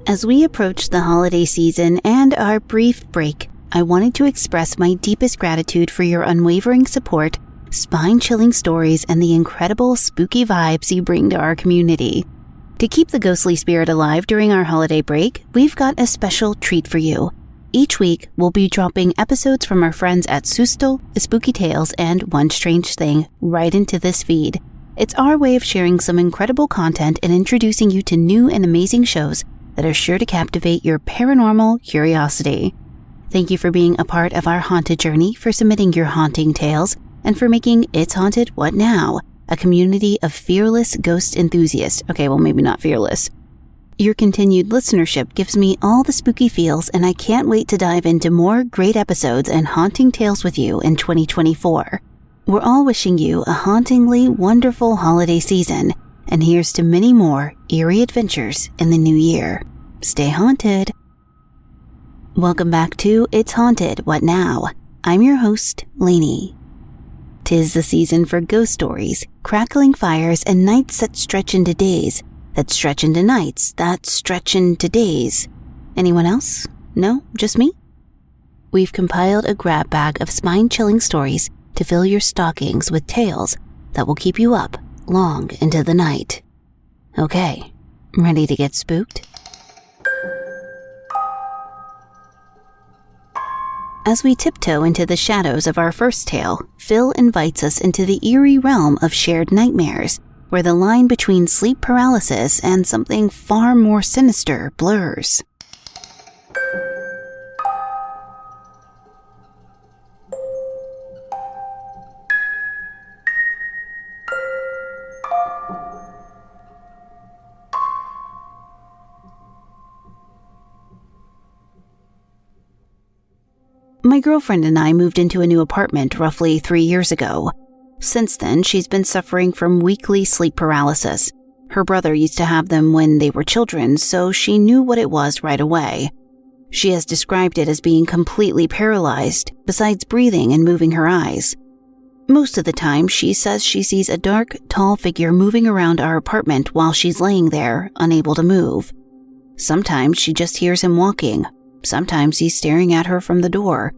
As we approach the holiday season and our brief break, I wanted to express my deepest gratitude for your unwavering support, spine-chilling stories, and the incredible spooky vibes you bring to our community. To keep the ghostly spirit alive during our holiday break, we've got a special treat for you. Each week, we'll be dropping episodes from our friends at Susto, Espooky Tales, and One Strange Thing right into this feed. It's our way of sharing some incredible content and introducing you to new and amazing shows that are sure to captivate your paranormal curiosity. Thank you for being a part of our haunted journey, for submitting your haunting tales, and for making It's Haunted What Now, a community of fearless ghost enthusiasts. Okay, well, maybe not fearless. Your continued listenership gives me all the spooky feels, and I can't wait to dive into more great episodes and haunting tales with you in 2024. We're all wishing you a hauntingly wonderful holiday season, and here's to many more eerie adventures in the new year. Stay haunted. Welcome back to It's Haunted What Now? I'm your host, Lanie. 'Tis the season for ghost stories, crackling fires, and nights that stretch into days, that stretch into nights, that stretch into days. Anyone else? No? Just me? We've compiled a grab bag of spine-chilling stories to fill your stockings with tales that will keep you up long into the night. Okay, ready to get spooked? As we tiptoe into the shadows of our first tale, Phil invites us into the eerie realm of shared nightmares, where the line between sleep paralysis and something far more sinister blurs. My girlfriend and I moved into a new apartment roughly 3 years ago. Since then, she's been suffering from weekly sleep paralysis. Her brother used to have them when they were children, so she knew what it was right away. She has described it as being completely paralyzed, besides breathing and moving her eyes. Most of the time, she says she sees a dark, tall figure moving around our apartment while she's laying there, unable to move. Sometimes she just hears him walking. Sometimes he's staring at her from the door,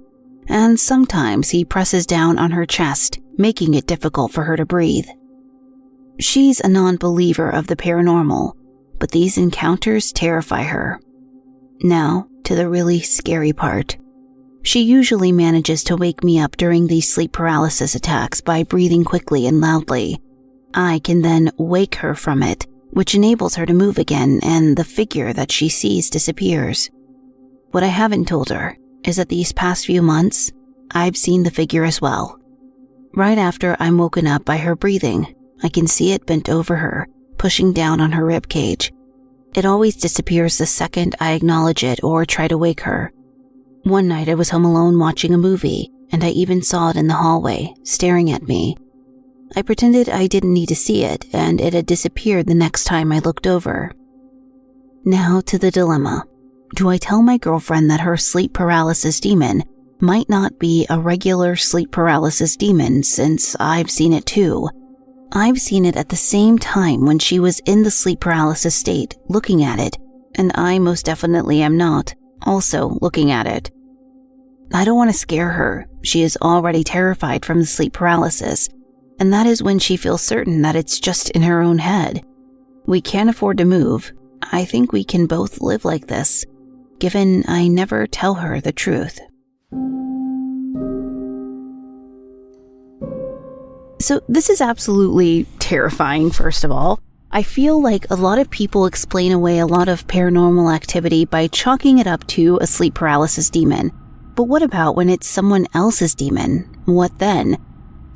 and sometimes he presses down on her chest, making it difficult for her to breathe. She's a non-believer of the paranormal, but these encounters terrify her. Now, to the really scary part. She usually manages to wake me up during these sleep paralysis attacks by breathing quickly and loudly. I can then wake her from it, which enables her to move again, and the figure that she sees disappears. What I haven't told her is that these past few months, I've seen the figure as well. Right after I'm woken up by her breathing, I can see it bent over her, pushing down on her rib cage. It always disappears the second I acknowledge it or try to wake her. One night I was home alone watching a movie, and I even saw it in the hallway, staring at me. I pretended I didn't need to see it, and it had disappeared the next time I looked over. Now to the dilemma. Do I tell my girlfriend that her sleep paralysis demon might not be a regular sleep paralysis demon, since I've seen it too? I've seen it at the same time when she was in the sleep paralysis state, looking at it, and I most definitely am not, also looking at it. I don't want to scare her. She is already terrified from the sleep paralysis, and that is when she feels certain that it's just in her own head. We can't afford to move. I think we can both live like this, given I never tell her the truth. So this is absolutely terrifying, first of all. I feel like a lot of people explain away a lot of paranormal activity by chalking it up to a sleep paralysis demon. But what about when it's someone else's demon? What then?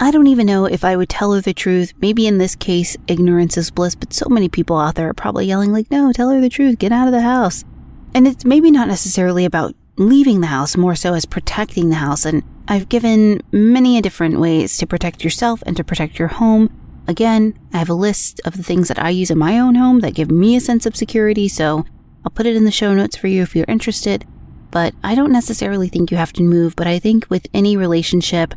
I don't even know if I would tell her the truth. Maybe in this case, ignorance is bliss, but so many people out there are probably yelling like, no, tell her the truth, get out of the house. And it's maybe not necessarily about leaving the house, more so as protecting the house. And I've given many different ways to protect yourself and to protect your home. Again, I have a list of the things that I use in my own home that give me a sense of security, so I'll put it in the show notes for you if you're interested. But I don't necessarily think you have to move, but I think with any relationship,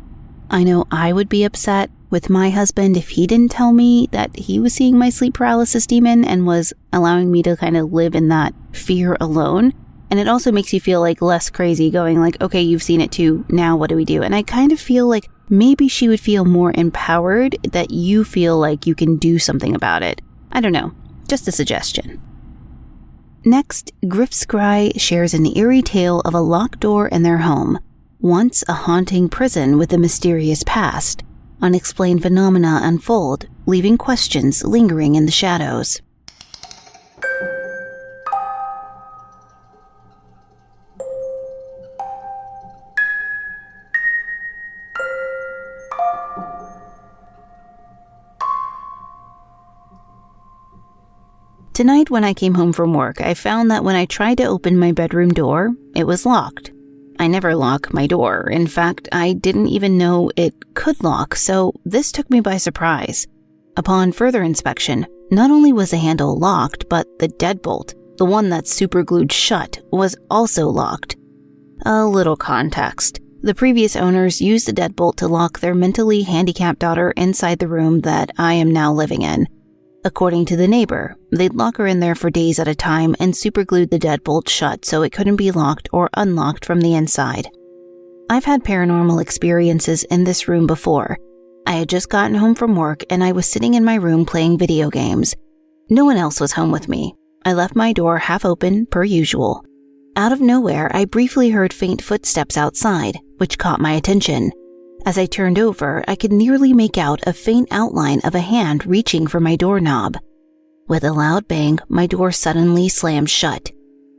I know I would be upset with my husband if he didn't tell me that he was seeing my sleep paralysis demon and was allowing me to kind of live in that fear alone. And it also makes you feel like less crazy going like, okay, you've seen it too. Now what do we do? And I kind of feel like maybe she would feel more empowered that you feel like you can do something about it. I don't know. Just a suggestion. Next, Griff Scry shares an eerie tale of a locked door in their home. Once a haunting prison with a mysterious past. Unexplained phenomena unfold, leaving questions lingering in the shadows. Tonight when I came home from work, I found that when I tried to open my bedroom door, it was locked. I never lock my door. In fact, I didn't even know it could lock, so this took me by surprise. Upon further inspection, not only was the handle locked, but the deadbolt, the one that's superglued shut, was also locked. A little context. The previous owners used the deadbolt to lock their mentally handicapped daughter inside the room that I am now living in. According to the neighbor, they'd lock her in there for days at a time and superglued the deadbolt shut so it couldn't be locked or unlocked from the inside. I've had paranormal experiences in this room before. I had just gotten home from work and I was sitting in my room playing video games. No one else was home with me. I left my door half open per usual. Out of nowhere, I briefly heard faint footsteps outside, which caught my attention. As I turned over, I could nearly make out a faint outline of a hand reaching for my doorknob. With a loud bang, my door suddenly slammed shut.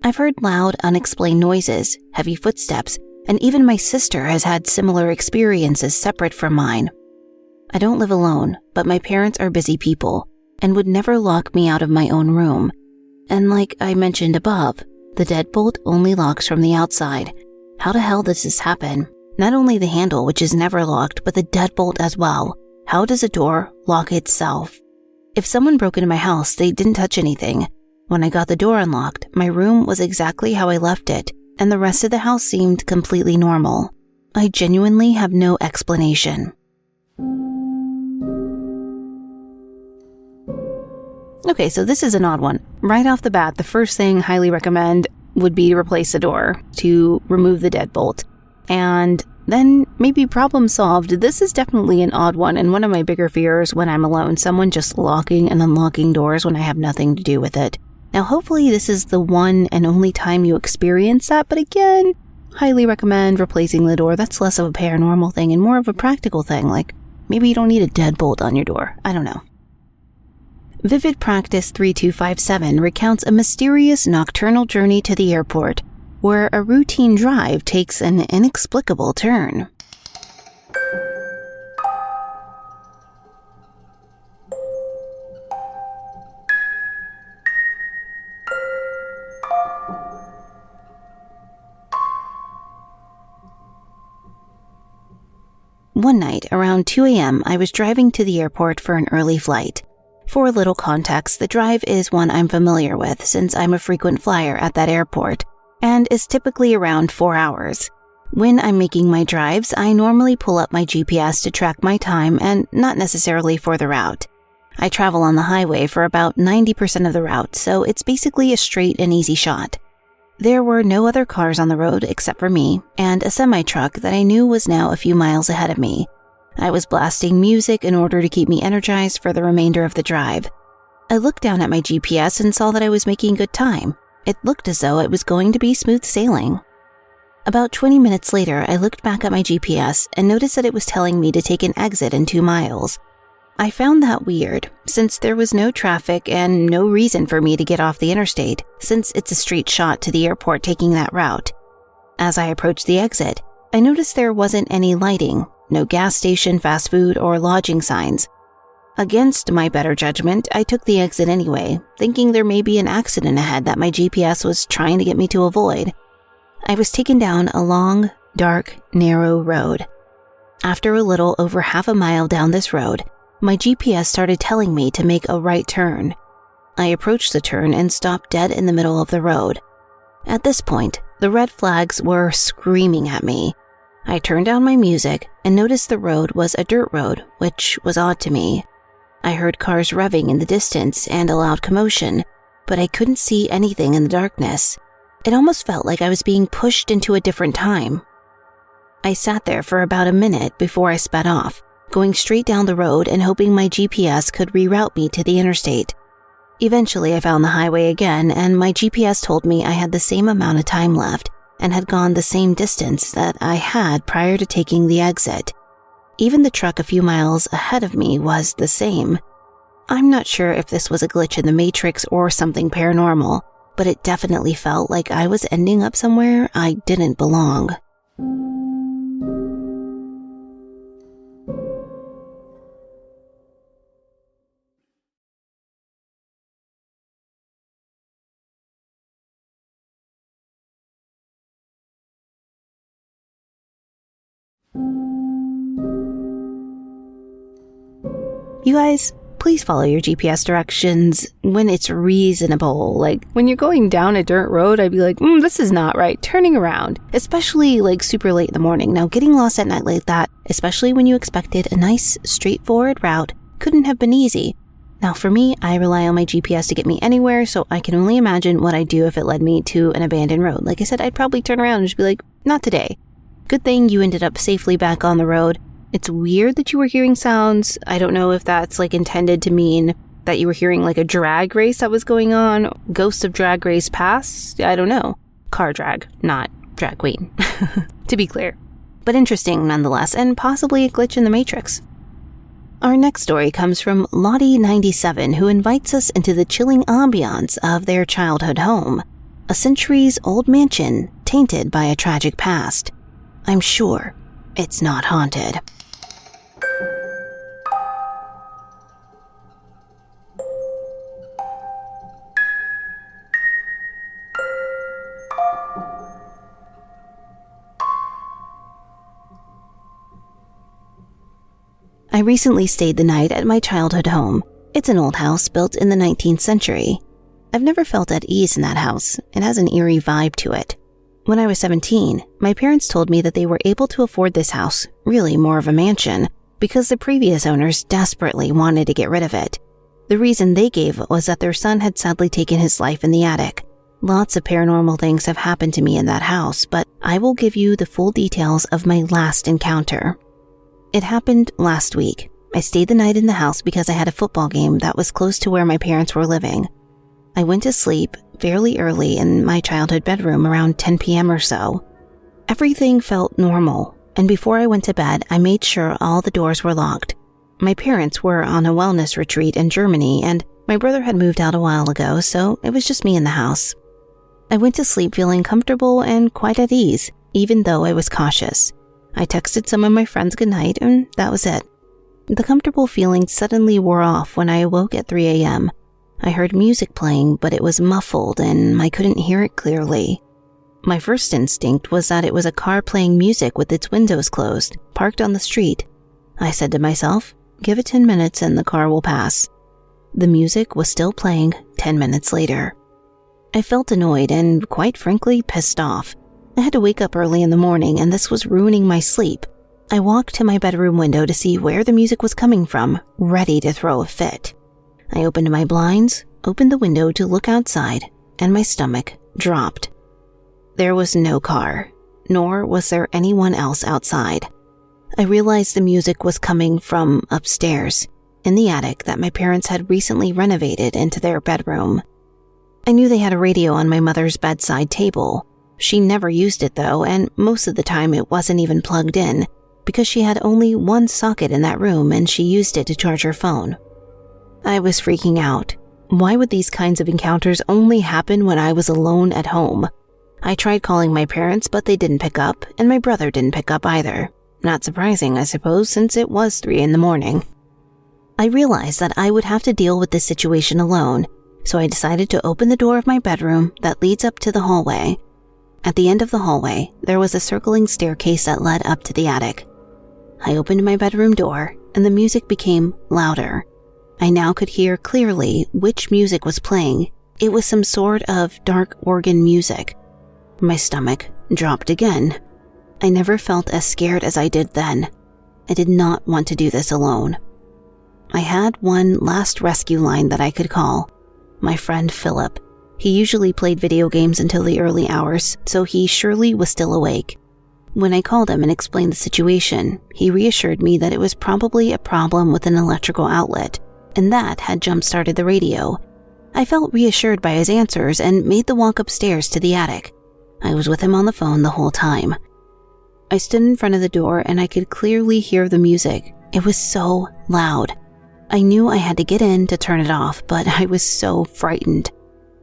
I've heard loud, unexplained noises, heavy footsteps, and even my sister has had similar experiences separate from mine. I don't live alone, but my parents are busy people and would never lock me out of my own room. And like I mentioned above, the deadbolt only locks from the outside. How the hell does this happen? Not only the handle, which is never locked, but the deadbolt as well. How does a door lock itself? If someone broke into my house, they didn't touch anything. When I got the door unlocked, my room was exactly how I left it, and the rest of the house seemed completely normal. I genuinely have no explanation. Okay, so this is an odd one. Right off the bat, the first thing highly recommend would be to replace the door, to remove the deadbolt. And then maybe problem solved. This is definitely an odd one and one of my bigger fears when I'm alone, someone just locking and unlocking doors when I have nothing to do with it. Now hopefully this is the one and only time you experience that, but again, highly recommend replacing the door. That's less of a paranormal thing and more of a practical thing, like maybe you don't need a deadbolt on your door. I don't know. Vivid Practice 3257 recounts a mysterious nocturnal journey to the airport, where a routine drive takes an inexplicable turn. One night, around 2 a.m., I was driving to the airport for an early flight. For a little context, the drive is one I'm familiar with since I'm a frequent flyer at that airport, and is typically around 4 hours. When I'm making my drives, I normally pull up my GPS to track my time and not necessarily for the route. I travel on the highway for about 90% of the route, so it's basically a straight and easy shot. There were no other cars on the road except for me and a semi-truck that I knew was now a few miles ahead of me. I was blasting music in order to keep me energized for the remainder of the drive. I looked down at my GPS and saw that I was making good time. It looked as though it was going to be smooth sailing. About 20 minutes later, I looked back at my GPS and noticed that it was telling me to take an exit in 2 miles. I found that weird, since there was no traffic and no reason for me to get off the interstate, since it's a straight shot to the airport taking that route. As I approached the exit, I noticed there wasn't any lighting, no gas station, fast food, or lodging signs. Against my better judgment, I took the exit anyway, thinking there may be an accident ahead that my GPS was trying to get me to avoid. I was taken down a long, dark, narrow road. After a little over half a mile down this road, my GPS started telling me to make a right turn. I approached the turn and stopped dead in the middle of the road. At this point, the red flags were screaming at me. I turned down my music and noticed the road was a dirt road, which was odd to me. I heard cars revving in the distance and a loud commotion, but I couldn't see anything in the darkness. It almost felt like I was being pushed into a different time. I sat there for about a minute before I sped off, going straight down the road and hoping my GPS could reroute me to the interstate. Eventually, I found the highway again, and my GPS told me I had the same amount of time left and had gone the same distance that I had prior to taking the exit. Even the truck a few miles ahead of me was the same. I'm not sure if this was a glitch in the Matrix or something paranormal, but it definitely felt like I was ending up somewhere I didn't belong. You guys, please follow your GPS directions when it's reasonable. Like, when you're going down a dirt road, I'd be like, this is not right, turning around, especially like super late in the morning. Now, getting lost at night like that, especially when you expected a nice, straightforward route, couldn't have been easy. Now, for me, I rely on my GPS to get me anywhere, so I can only imagine what I'd do if it led me to an abandoned road. Like I said, I'd probably turn around and just be like, not today. Good thing you ended up safely back on the road. It's weird that you were hearing sounds. I don't know if that's like intended to mean that you were hearing like a drag race that was going on. Ghosts of Drag Race Pass? I don't know. Car drag, not drag queen. To be clear. But interesting nonetheless, and possibly a glitch in the Matrix. Our next story comes from Lottie 97, who invites us into the chilling ambiance of their childhood home. A centuries-old mansion tainted by a tragic past. I'm sure it's not haunted. I recently stayed the night at my childhood home. It's an old house built in the 19th century. I've never felt at ease in that house. It has an eerie vibe to it. When I was 17, my parents told me that they were able to afford this house, really more of a mansion, because the previous owners desperately wanted to get rid of it. The reason they gave was that their son had sadly taken his life in the attic. Lots of paranormal things have happened to me in that house, but I will give you the full details of my last encounter. It happened last week. I stayed the night in the house because I had a football game that was close to where my parents were living. I went to sleep fairly early in my childhood bedroom around 10 p.m. or so. Everything felt normal, and before I went to bed, I made sure all the doors were locked. My parents were on a wellness retreat in Germany, and my brother had moved out a while ago, so it was just me in the house. I went to sleep feeling comfortable and quite at ease, even though I was cautious. I texted some of my friends goodnight, and that was it. The comfortable feeling suddenly wore off when I awoke at 3 a.m. I heard music playing, but it was muffled and I couldn't hear it clearly. My first instinct was that it was a car playing music with its windows closed, parked on the street. I said to myself, give it 10 minutes and the car will pass. The music was still playing 10 minutes later. I felt annoyed and, quite frankly, pissed off. I had to wake up early in the morning and this was ruining my sleep. I walked to my bedroom window to see where the music was coming from, ready to throw a fit. I opened my blinds, opened the window to look outside, and my stomach dropped. There was no car, nor was there anyone else outside. I realized the music was coming from upstairs, in the attic that my parents had recently renovated into their bedroom. I knew they had a radio on my mother's bedside table. She never used it though, and most of the time it wasn't even plugged in, because she had only one socket in that room and she used it to charge her phone. I was freaking out. Why would these kinds of encounters only happen when I was alone at home? I tried calling my parents, but they didn't pick up, and my brother didn't pick up either. Not surprising, I suppose, since it was 3 a.m. I realized that I would have to deal with this situation alone, so I decided to open the door of my bedroom that leads up to the hallway. At the end of the hallway, there was a circling staircase that led up to the attic. I opened my bedroom door, and the music became louder. I now could hear clearly which music was playing. It was some sort of dark organ music. My stomach dropped again. I never felt as scared as I did then. I did not want to do this alone. I had one last rescue line that I could call. My friend Philip. He usually played video games until the early hours, so he surely was still awake. When I called him and explained the situation, he reassured me that it was probably a problem with an electrical outlet, and that had jump-started the radio. I felt reassured by his answers and made the walk upstairs to the attic. I was with him on the phone the whole time. I stood in front of the door and I could clearly hear the music. It was so loud. I knew I had to get in to turn it off, but I was so frightened.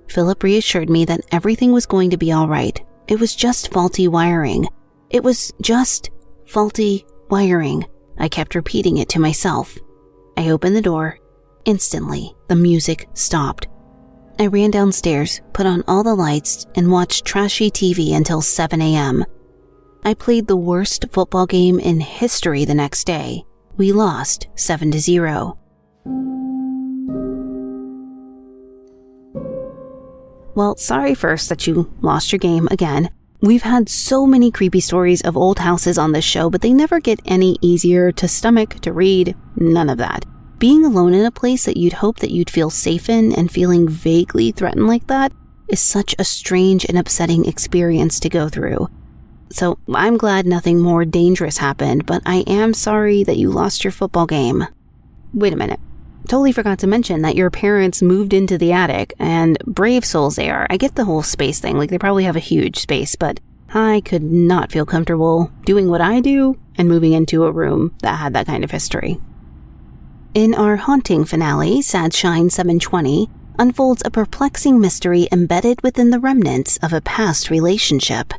Philip reassured me that everything was going to be all right. It was just faulty wiring. It was just faulty wiring. I kept repeating it to myself. I opened the door. Instantly, the music stopped. I ran downstairs, put on all the lights, and watched trashy TV until 7 a.m. I played the worst football game in history the next day. We lost 7-0. Well, sorry first that you lost your game again. We've had so many creepy stories of old houses on this show, but they never get any easier to stomach, to read, none of that. Being alone in a place that you'd hope that you'd feel safe in and feeling vaguely threatened like that is such a strange and upsetting experience to go through. So I'm glad nothing more dangerous happened, but I am sorry that you lost your football game. Wait a minute. Totally forgot to mention that your parents moved into the attic, and brave souls they are. I get the whole space thing, like they probably have a huge space, but I could not feel comfortable doing what I do and moving into a room that had that kind of history. In our haunting finale, Sad Shine 720 unfolds a perplexing mystery embedded within the remnants of a past relationship.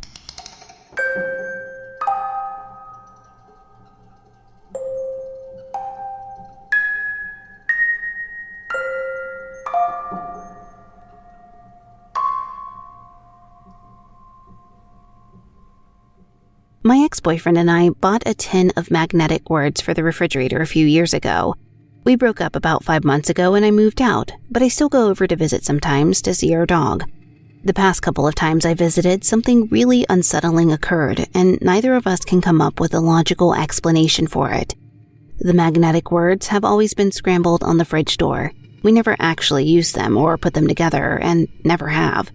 My ex-boyfriend and I bought a tin of magnetic words for the refrigerator a few years ago. We broke up about 5 months ago and I moved out, but I still go over to visit sometimes to see our dog. The past couple of times I visited, something really unsettling occurred, and neither of us can come up with a logical explanation for it. The magnetic words have always been scrambled on the fridge door. We never actually used them or put them together, and never have.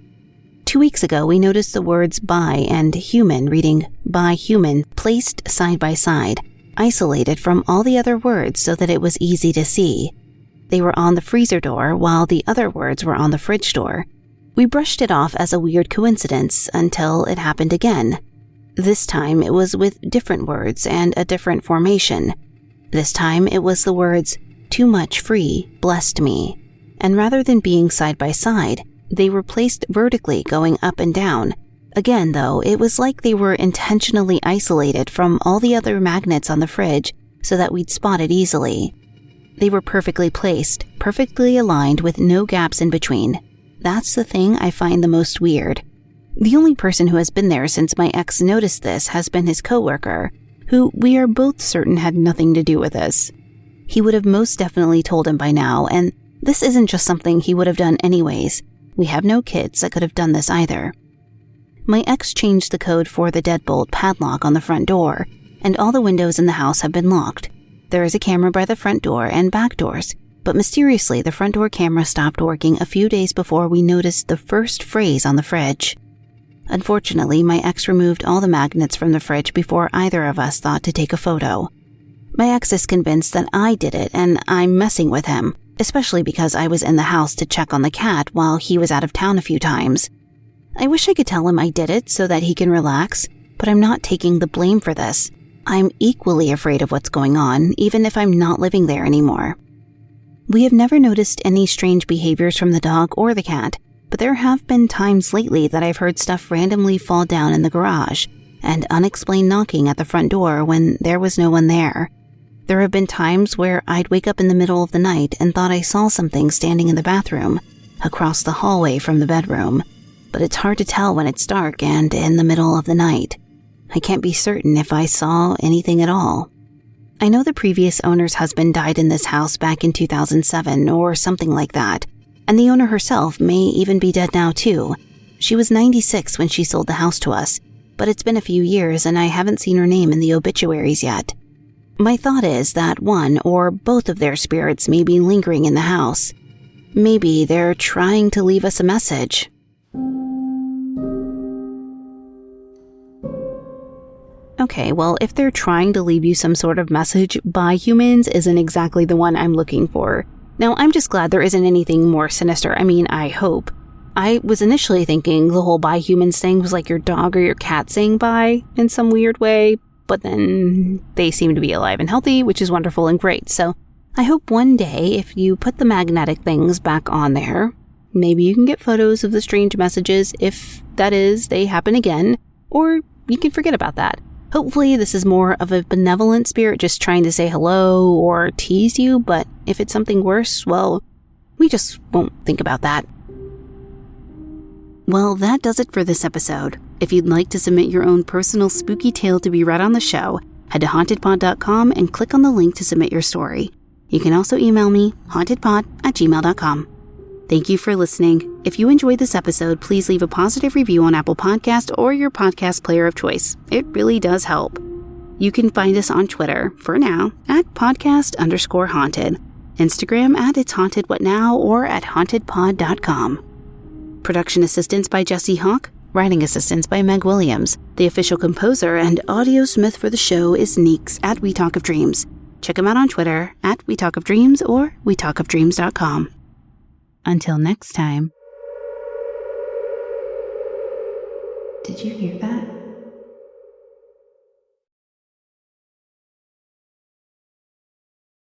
2 weeks ago, we noticed the words "by" and "human" reading "by human" placed side by side, isolated from all the other words so that it was easy to see. They were on the freezer door while the other words were on the fridge door. We brushed it off as a weird coincidence until it happened again. This time it was with different words and a different formation. This time it was the words "too much free, blessed me," and rather than being side by side, they were placed vertically going up and down. Again, though, it was like they were intentionally isolated from all the other magnets on the fridge so that we'd spot it easily. They were perfectly placed, perfectly aligned with no gaps in between. That's the thing I find the most weird. The only person who has been there since my ex noticed this has been his coworker, who we are both certain had nothing to do with this. He would have most definitely told him by now, and this isn't just something he would have done anyways. We have no kids that could have done this either. My ex changed the code for the deadbolt padlock on the front door, and all the windows in the house have been locked. There is a camera by the front door and back doors, but mysteriously the front door camera stopped working a few days before we noticed the first phrase on the fridge. Unfortunately, my ex removed all the magnets from the fridge before either of us thought to take a photo. My ex is convinced that I did it and I'm messing with him, especially because I was in the house to check on the cat while he was out of town a few times. I wish I could tell him I did it so that he can relax, but I'm not taking the blame for this. I'm equally afraid of what's going on, even if I'm not living there anymore. We have never noticed any strange behaviors from the dog or the cat, but there have been times lately that I've heard stuff randomly fall down in the garage and unexplained knocking at the front door when there was no one there. There have been times where I'd wake up in the middle of the night and thought I saw something standing in the bathroom, across the hallway from the bedroom, but it's hard to tell when it's dark and in the middle of the night. I can't be certain if I saw anything at all. I know the previous owner's husband died in this house back in 2007 or something like that, and the owner herself may even be dead now too. She was 96 when she sold the house to us, but it's been a few years and I haven't seen her name in the obituaries yet. My thought is that one or both of their spirits may be lingering in the house. Maybe they're trying to leave us a message. Okay, well, if they're trying to leave you some sort of message, by humans isn't exactly the one I'm looking for. Now, I'm just glad there isn't anything more sinister. I mean, I hope. I was initially thinking the whole by humans thing was like your dog or your cat saying bye in some weird way, but then they seem to be alive and healthy, which is wonderful and great. So I hope one day, if you put the magnetic things back on there, maybe you can get photos of the strange messages if, that is, they happen again, or you can forget about that. Hopefully this is more of a benevolent spirit just trying to say hello or tease you, but if it's something worse, well, we just won't think about that. Well, that does it for this episode. If you'd like to submit your own personal spooky tale to be read on the show, head to hauntedpod.com and click on the link to submit your story. You can also email me, hauntedpod@gmail.com. Thank you for listening. If you enjoyed this episode, please leave a positive review on Apple Podcast or your podcast player of choice. It really does help. You can find us on Twitter, for now, at podcast_haunted, Instagram at itshauntedwhatnow, or at hauntedpod.com. Production assistance by Jesse Hawk. Writing assistance by Meg Williams. The official composer and audio smith for the show is Neeks at We Talk of Dreams. Check him out on Twitter at We Talk of Dreams or wetalkofdreams.com. Until next time. Did you hear that?